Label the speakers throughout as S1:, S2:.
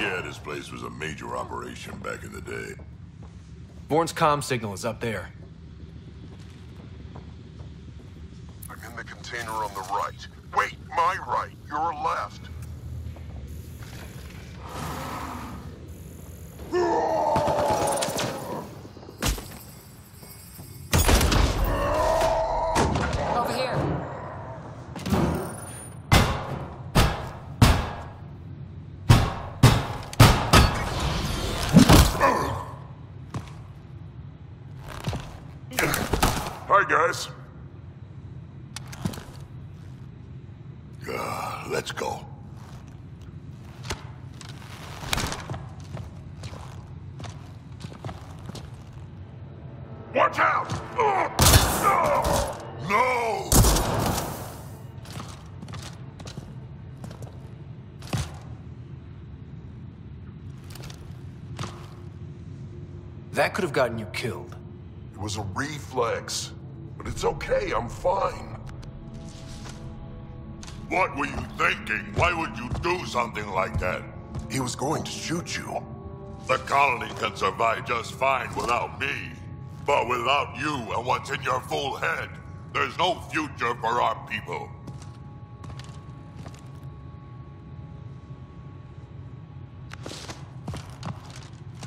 S1: Yeah, this place was a major operation back in the day.
S2: Bourne's comm signal is up there.
S3: I'm in the container on the right. Wait, my right. Your left.
S4: Over here.
S3: Hi, guys.
S1: Let's go.
S3: Watch out!
S1: No!
S2: That could have gotten you killed.
S3: It was a reflex. But it's okay, I'm fine.
S1: What were you thinking? Why would you do something like that?
S3: He was going to shoot you.
S1: The colony can survive just fine without me. But without you and what's in your full head, there's no future for our people.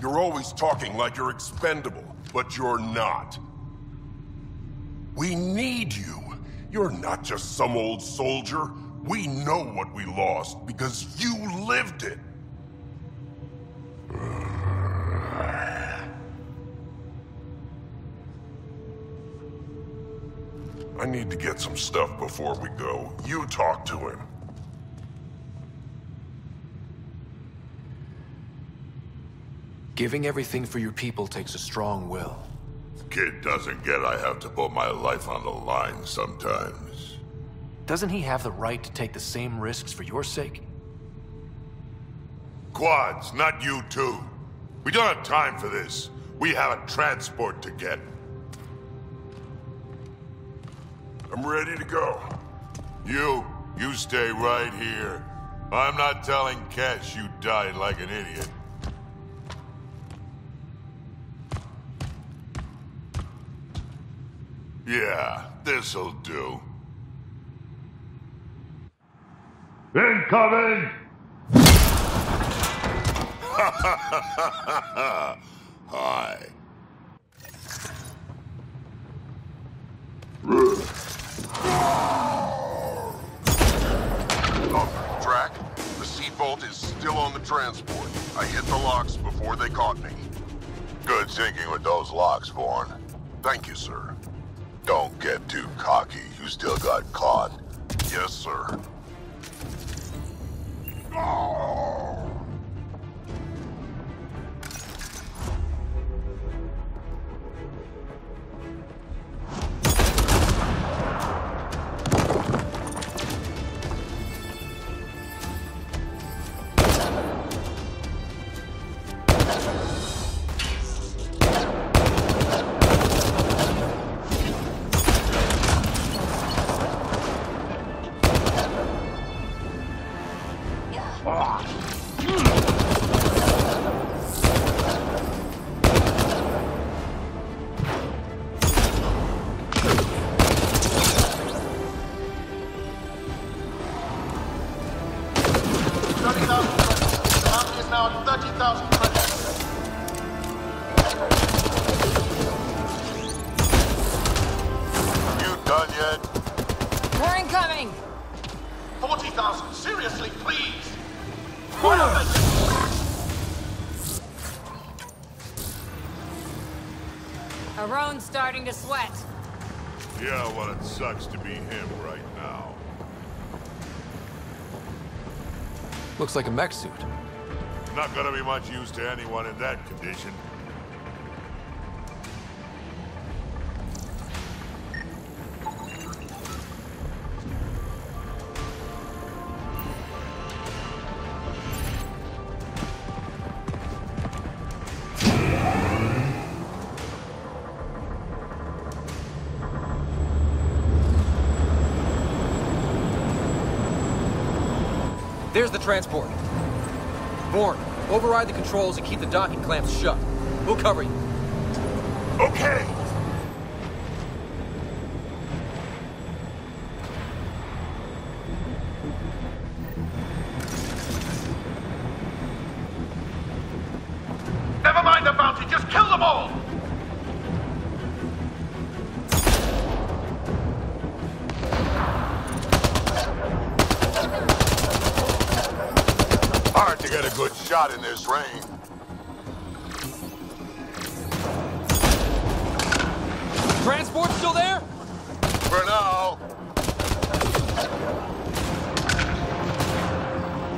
S3: You're always talking like you're expendable, but you're not. We need you. You're not just some old soldier. We know what we lost because you lived it. I need to get some stuff before we go. You talk to him.
S2: Giving everything for your people takes a strong will.
S1: Kid doesn't get I have to put my life on the line sometimes.
S2: Doesn't he have the right to take the same risks for your sake?
S1: Quads, not you two. We don't have time for this. We have a transport to get.
S3: I'm ready to go.
S1: You stay right here. I'm not telling Cash you died like an idiot. Yeah, this'll do. Incoming! Hi.
S3: Drac, the seatbolt is still on the transport. I hit the locks before they caught me.
S1: Good thinking with those locks, Vaughn.
S3: Thank you, sir.
S1: Don't get too cocky. You still got caught.
S3: Yes, sir.
S1: Done yet?
S4: We're incoming!
S3: 40,000, seriously, please!
S4: Aron's starting to sweat.
S1: Yeah, well, it sucks to be him right now.
S2: Looks like a mech suit.
S1: Not gonna be much use to anyone in that condition.
S2: There's the transport. Bourne,
S5: Override the controls and keep the docking clamps shut. We'll cover you.
S3: Okay!
S6: Never mind the bounty, just kill them all!
S1: Hard to get a good shot in this rain.
S5: Transport still there?
S1: For now.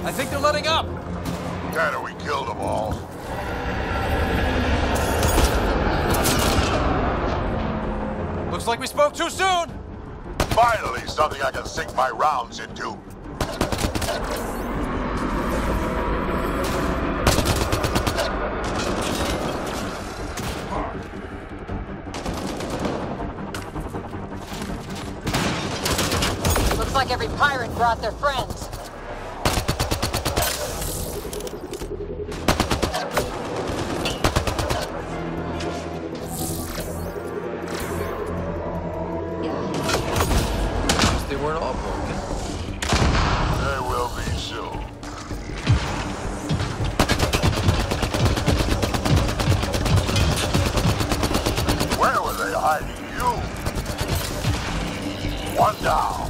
S5: I think they're letting up.
S1: Better we killed them all.
S5: Looks like we spoke too soon.
S1: Finally, something I can sink my rounds into.
S4: Looks like every pirate brought their friends.
S5: They weren't all broken.
S1: They will be soon. Where were they hiding you? One down.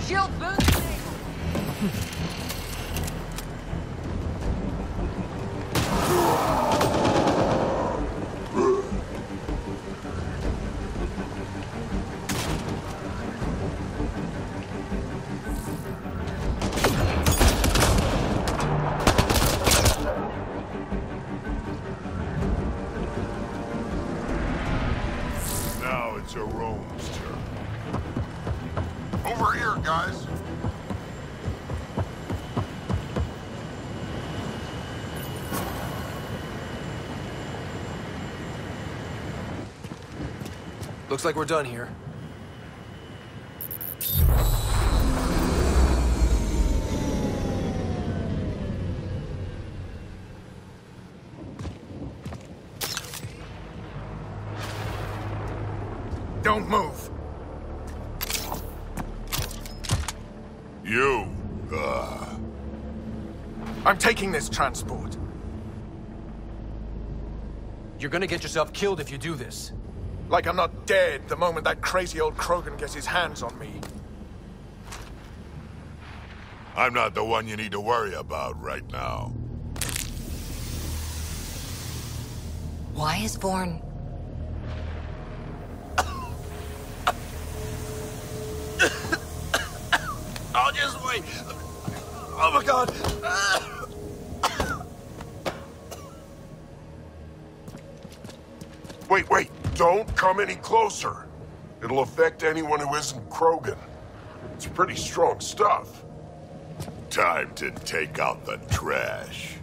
S4: Shield boots.
S1: Now it's Arome's turn. Over here, guys.
S5: Looks like we're done here.
S6: Don't move.
S1: You,
S6: I'm taking this transport.
S5: You're gonna get yourself killed if you do this.
S6: Like I'm not dead the moment that crazy old Krogan gets his hands on me.
S1: I'm not the one you need to worry about right now.
S4: Why is Bourne?
S6: I'll just wait. Oh my god.
S3: Wait. Don't come any closer. It'll affect anyone who isn't Krogan. It's pretty strong stuff.
S1: Time to take out the trash.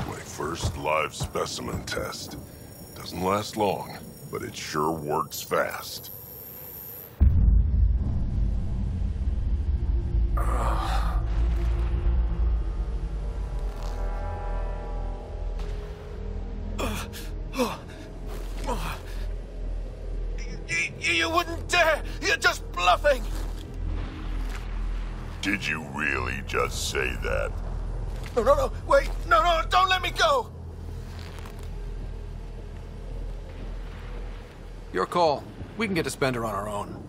S3: My first live specimen test. Doesn't last long, but it sure works fast.
S6: You wouldn't dare! You're just bluffing!
S1: Did you really just say that?
S6: No, wait! No, don't let me go!
S5: Your call. We can get to Spender on our own.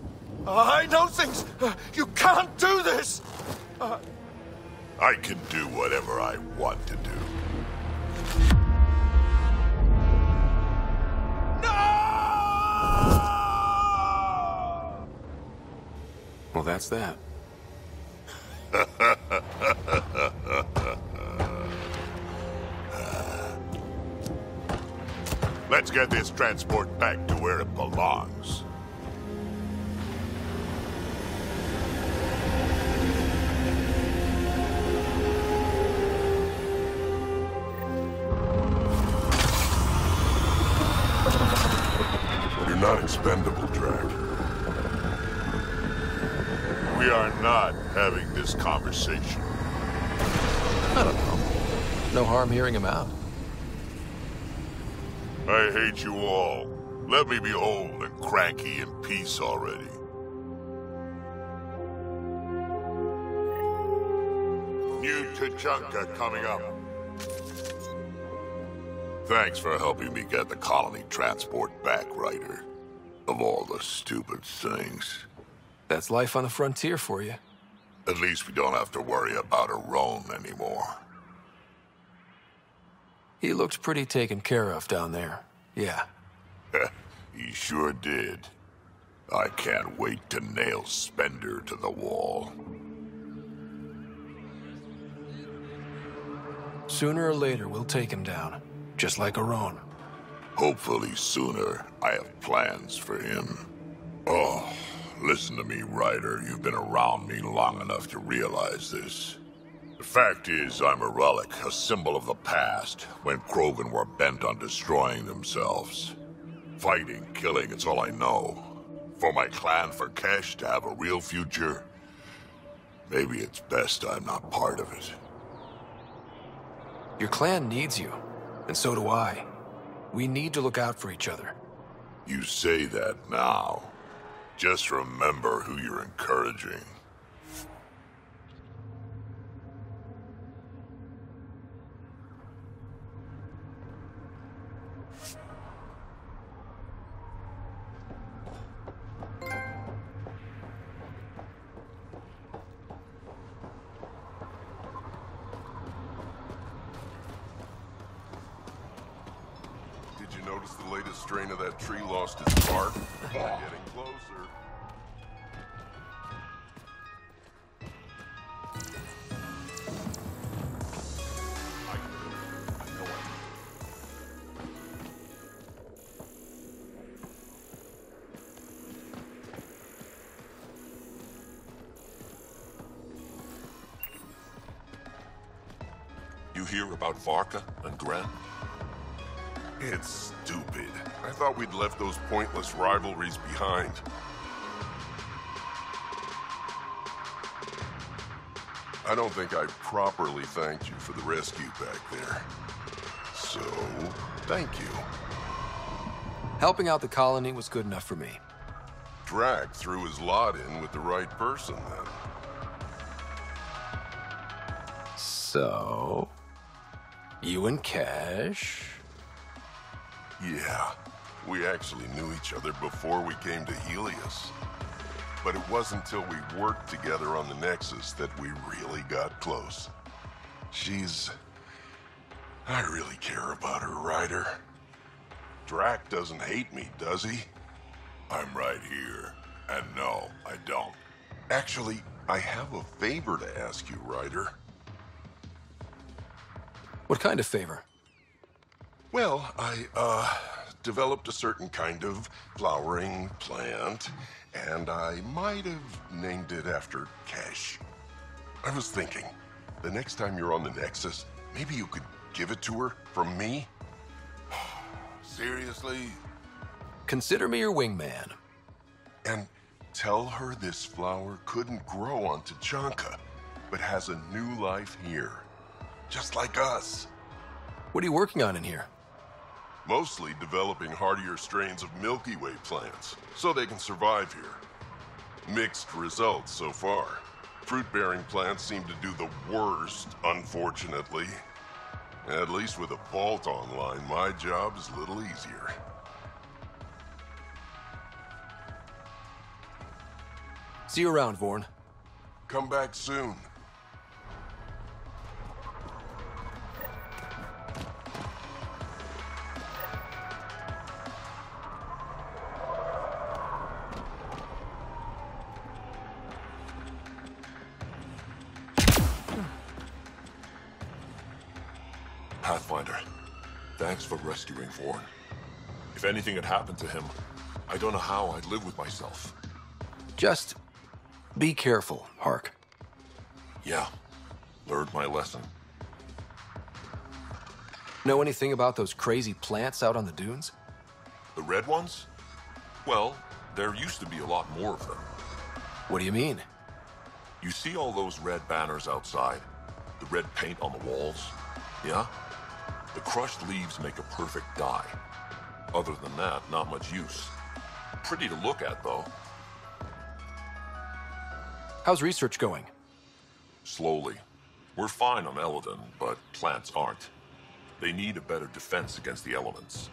S6: I know things! You can't do this!
S1: I can do whatever I want to do.
S5: Well, that's that.
S1: Let's get this transport back to where it belongs.
S3: You're not expendable, Drag.
S1: We are not having this conversation.
S2: I don't know. No harm hearing him out.
S1: I hate you all. Let me be old and cranky in peace already. New Tachanka coming up. Thanks for helping me get the colony transport back, Ryder. Of all the stupid things.
S2: That's life on the frontier for you.
S1: At least we don't have to worry about a Roan anymore.
S2: He looked pretty taken care of down there. Yeah.
S1: He sure did. I can't wait to nail Spender to the wall.
S2: Sooner or later, we'll take him down. Just like a Roan.
S1: Hopefully sooner. I have plans for him. Oh, listen to me, Ryder. You've been around me long enough to realize this. The fact is, I'm a relic, a symbol of the past, when Krogan were bent on destroying themselves. Fighting, killing, it's all I know. For my clan, for Kesh to have a real future, maybe it's best I'm not part of it.
S2: Your clan needs you, and so do I. We need to look out for each other.
S1: You say that now. Just remember who you're encouraging.
S3: Did you notice the latest strain of that tree lost its bark? Getting closer.
S7: You hear about Varka and Glen?
S3: It's stupid. I thought we'd left those pointless rivalries behind. I don't think I properly thanked you for the rescue back there. So, thank you.
S2: Helping out the colony was good enough for me.
S3: Drag threw his lot in with the right person then.
S2: So... you and Kesh?
S3: Yeah, we actually knew each other before we came to Helios. But it wasn't until we worked together on the Nexus that we really got close. I really care about her, Ryder. Drac doesn't hate me, does he?
S1: I'm right here. And no, I don't.
S3: Actually, I have a favor to ask you, Ryder.
S2: What kind of favor?
S3: Well, I, developed a certain kind of flowering plant, and I might have named it after Kesh. I was thinking, the next time you're on the Nexus, maybe you could give it to her from me?
S1: Seriously?
S2: Consider me your wingman.
S3: And tell her this flower couldn't grow on Tachanka, but has a new life here. Just like us.
S2: What are you working on in here?
S3: Mostly developing hardier strains of Milky Way plants, so they can survive here. Mixed results so far. Fruit-bearing plants seem to do the worst, unfortunately. At least with a bolt online, my job is a little easier.
S2: See you around, Vorn.
S3: Come back soon.
S7: Pathfinder, thanks for rescuing Vaughn. If anything had happened to him, I don't know how I'd live with myself.
S2: Just be careful, Hark.
S7: Yeah, learned my lesson.
S2: Know anything about those crazy plants out on the dunes?
S7: The red ones? Well, there used to be a lot more of them.
S2: What do you mean?
S7: You see all those red banners outside? The red paint on the walls? Yeah? The crushed leaves make a perfect dye. Other than that, not much use. Pretty to look at, though.
S2: How's research going?
S7: Slowly. We're fine on Eladon, but plants aren't. They need a better defense against the elements.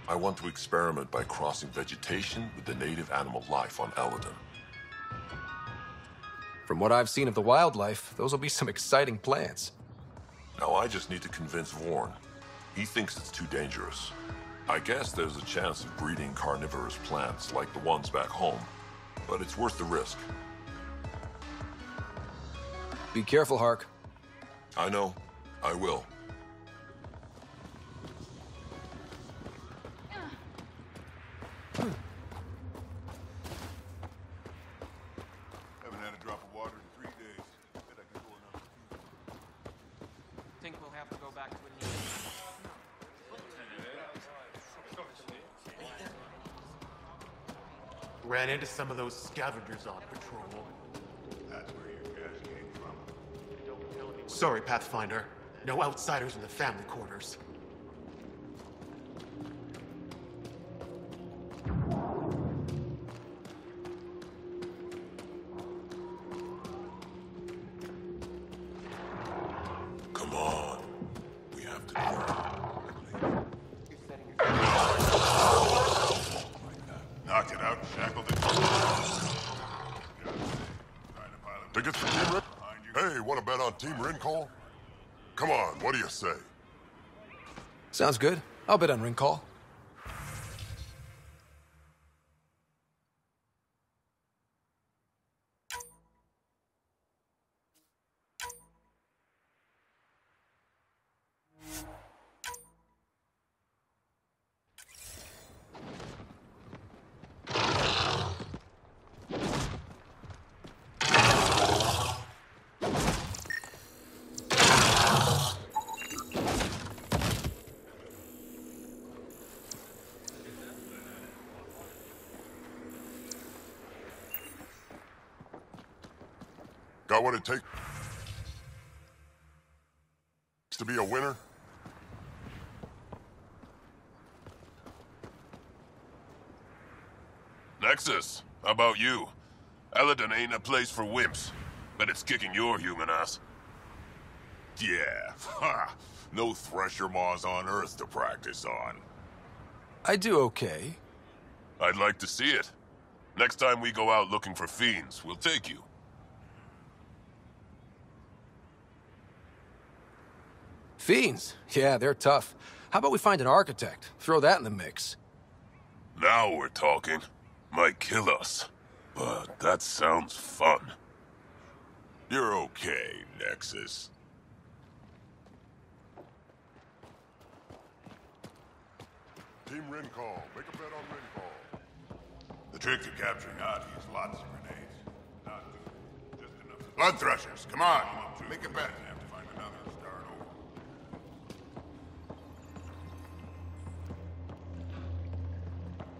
S7: I want to experiment by crossing vegetation with the native animal life on Eladon.
S2: From what I've seen of the wildlife, those will be some exciting plants.
S7: Now I just need to convince Vaughn. He thinks it's too dangerous. I guess there's a chance of breeding carnivorous plants like the ones back home, but it's worth the risk.
S2: Be careful, Hark.
S7: I know. I will.
S3: Haven't had a drop of water in 3 days. Bet I can go enough.
S5: Think we'll have to go back to it.
S8: Ran into some of those scavengers on patrol.
S3: That's where your cash came from.
S8: Sorry, Pathfinder. No outsiders in the family quarters.
S7: Come on. We have to go.
S3: Knocked it out, shackled it.
S1: Tickets for Team Rin? Hey, want to bet on Team Rin call? Come on, what do you say?
S2: Sounds good. I'll bet on ring call.
S1: Got what it takes to be a winner?
S3: Nexus, how about you? Eladon ain't a place for wimps, but it's kicking your human ass. Yeah, ha! No thresher maws on Earth to practice on.
S2: I do okay.
S3: I'd like to see it. Next time we go out looking for fiends, we'll take you.
S2: Fiends? Yeah, they're tough. How about we find an architect? Throw that in the mix.
S3: Now we're talking. Might kill us, but that sounds fun. You're okay, Nexus.
S1: Team Rin call. Make a bet on Rin call.
S3: The trick to capturing Adi is lots of grenades. Not just enough. Blood threshers, come on. Make a bet. Have to find another and start over.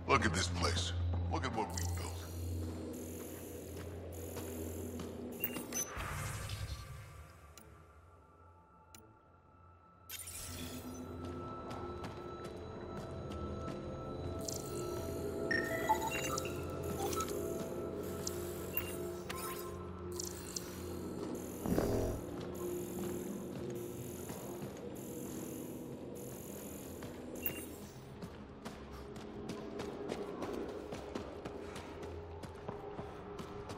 S3: Look at this place. Look at what we built.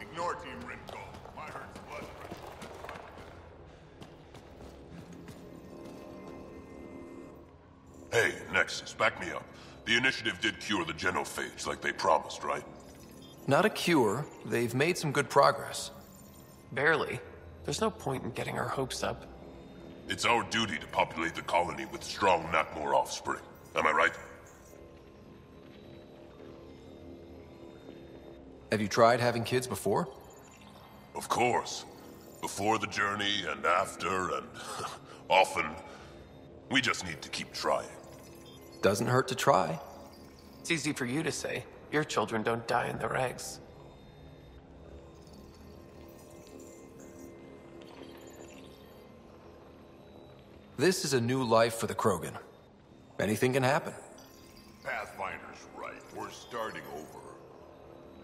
S3: Ignore Team Rinko. My hurt's blood pressure. Hey, Nexus, back me up. The initiative did cure the genophage like they promised, right?
S2: Not a cure. They've made some good progress.
S9: Barely. There's no point in getting our hopes up.
S3: It's our duty to populate the colony with strong Nakmor offspring. Am I right?
S2: Have you tried having kids before?
S3: Of course. Before the journey and after and often. We just need to keep trying.
S2: Doesn't hurt to try.
S9: It's easy for you to say. Your children don't die in their eggs.
S2: This is a new life for the Krogan. Anything can happen.
S1: Pathfinder's right. We're starting over.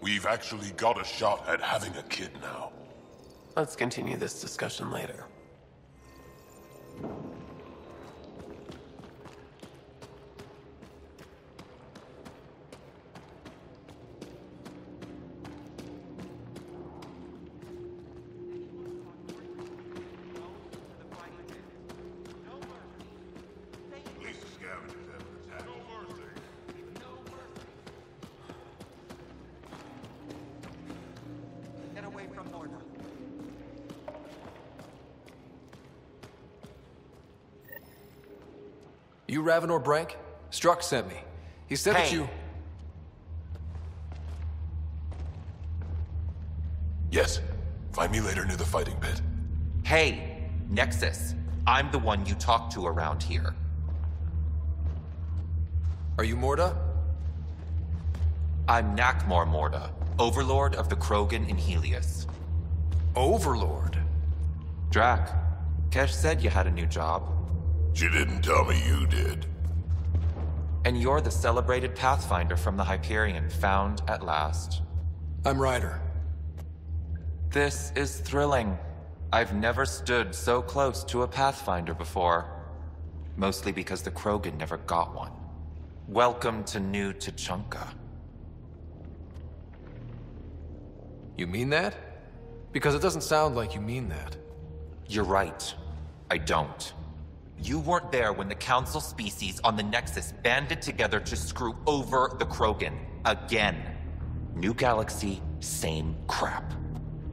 S3: We've actually got a shot at having a kid now.
S9: Let's continue this discussion later.
S2: You Ravenor Brank? Struck sent me. He said that you...
S3: Yes. Find me later near the fighting pit.
S10: Hey, Nexus. I'm the one you talk to around here.
S2: Are you Morda?
S10: I'm Nakmor Morda, Overlord of the Krogan in Helios.
S2: Overlord?
S10: Drac, Kesh said you had a new job.
S1: She didn't tell me you did.
S10: And you're the celebrated Pathfinder from the Hyperion, found at last.
S2: I'm Ryder.
S10: This is thrilling. I've never stood so close to a Pathfinder before. Mostly because the Krogan never got one. Welcome to New Tuchanka.
S2: You mean that? Because it doesn't sound like you mean that.
S10: You're right. I don't. You weren't there when the Council species on the Nexus banded together to screw over the Krogan. Again. New galaxy, same crap.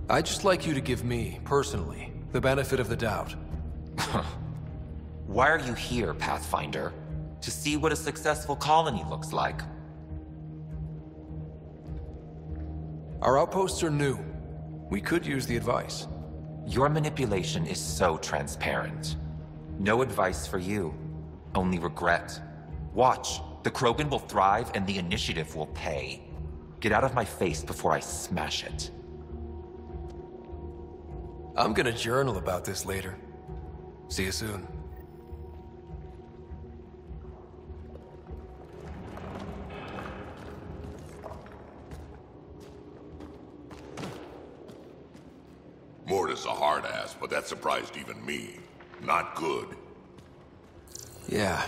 S2: I'd just like you to give me, personally, the benefit of the doubt.
S10: Why are you here, Pathfinder? To see what a successful colony looks like.
S2: Our outposts are new. We could use the advice.
S10: Your manipulation is so transparent. No advice for you. Only regret. Watch. The Krogan will thrive and the initiative will pay. Get out of my face before I smash it.
S2: I'm gonna journal about this later. See you soon.
S1: Morda's a hard ass, but that surprised even me. Not good.
S2: Yeah.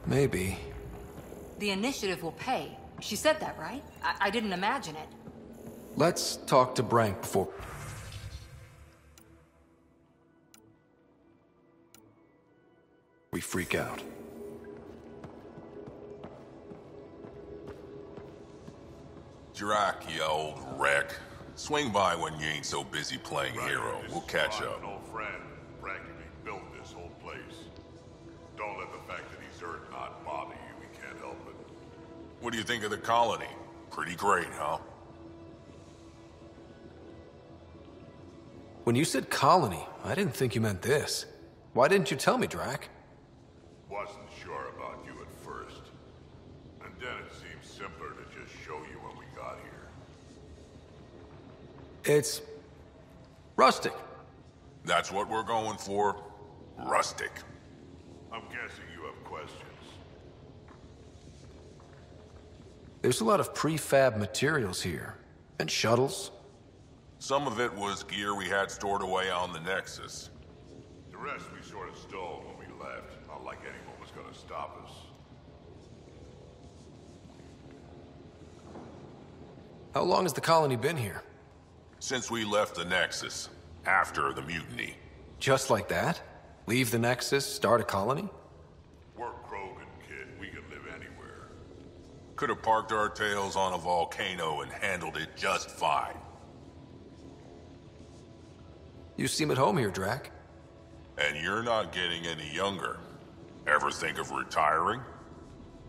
S2: Maybe.
S4: The initiative will pay. She said that, right? I didn't imagine it.
S2: Let's talk to Brank before... we freak out.
S3: Drac, you old wreck. Swing by when you ain't so busy playing hero. We'll catch up.
S1: An old friend practically built this whole place. Don't let the fact that he's Earth not bother you. We can't help it.
S3: What do you think of the colony? Pretty great, huh?
S2: When you said colony, I didn't think you meant this. Why didn't you tell me, Drac?
S1: Wasn't sure about you at first. And then it seemed simpler to just show you when we got here.
S2: It's... rustic.
S3: That's what we're going for. Rustic.
S1: I'm guessing you have questions.
S2: There's a lot of prefab materials here. And shuttles.
S3: Some of it was gear we had stored away on the Nexus.
S1: The rest we sort of stole when we left. Not like anyone was gonna stop us.
S2: How long has the colony been here?
S3: Since we left the Nexus. After the mutiny.
S2: Just like that? Leave the Nexus, start a colony?
S1: We're Krogan, kid. We can live anywhere.
S3: Could have parked our tails on a volcano and handled it just fine.
S2: You seem at home here, Drac.
S7: And you're not getting any younger. Ever think of retiring?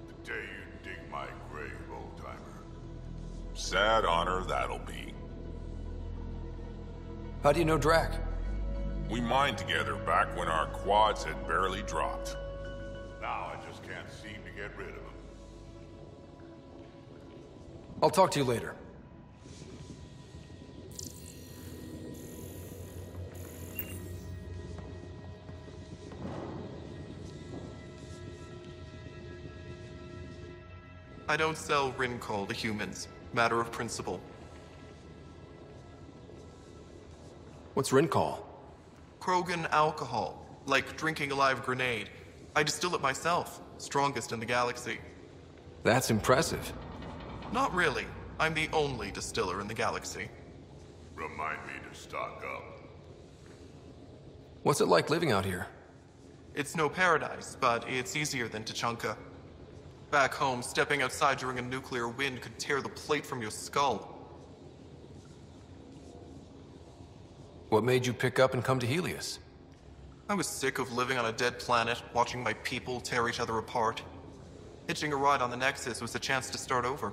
S1: The day you dig my grave, old-timer.
S7: Sad honor that'll be.
S2: How do you know Drac?
S7: We mined together back when our quads had barely dropped.
S1: Now I just can't seem to get rid of him.
S2: I'll talk to you later.
S11: I don't sell Rincol to humans. Matter of principle.
S2: What's Rincol?
S11: Krogan alcohol. Like drinking a live grenade. I distill it myself. Strongest in the galaxy.
S2: That's impressive.
S11: Not really. I'm the only distiller in the galaxy.
S1: Remind me to stock up.
S2: What's it like living out here?
S11: It's no paradise, but it's easier than Tachanka. Back home, stepping outside during a nuclear wind could tear the plate from your skull.
S2: What made you pick up and come to Helios?
S11: I was sick of living on a dead planet, watching my people tear each other apart. Hitching a ride on the Nexus was a chance to start over.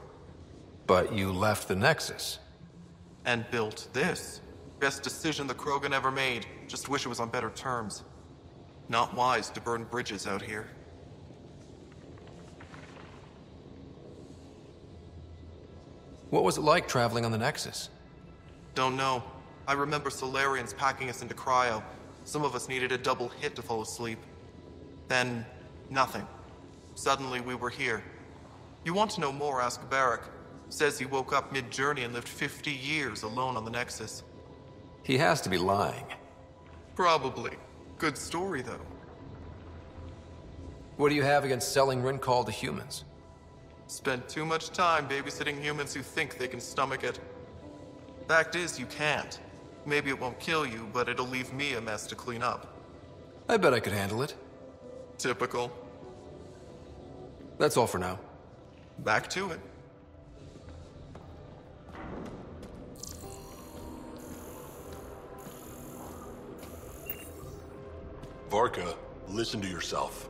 S2: But you left the Nexus.
S11: And built this. Best decision the Krogan ever made. Just wish it was on better terms. Not wise to burn bridges out here.
S2: What was it like traveling on the Nexus?
S11: Don't know. I remember Solarians packing us into cryo. Some of us needed a double hit to fall asleep. Then, nothing. Suddenly we were here. You want to know more, ask Barrack. Says he woke up mid-journey and lived 50 years alone on the Nexus.
S2: He has to be lying.
S11: Probably. Good story, though.
S2: What do you have against selling Rincol to humans?
S11: Spent too much time babysitting humans who think they can stomach it. Fact is, you can't. Maybe it won't kill you, but it'll leave me a mess to clean up.
S2: I bet I could handle it.
S11: Typical.
S2: That's all for now.
S11: Back to it.
S12: Varka, listen to yourself.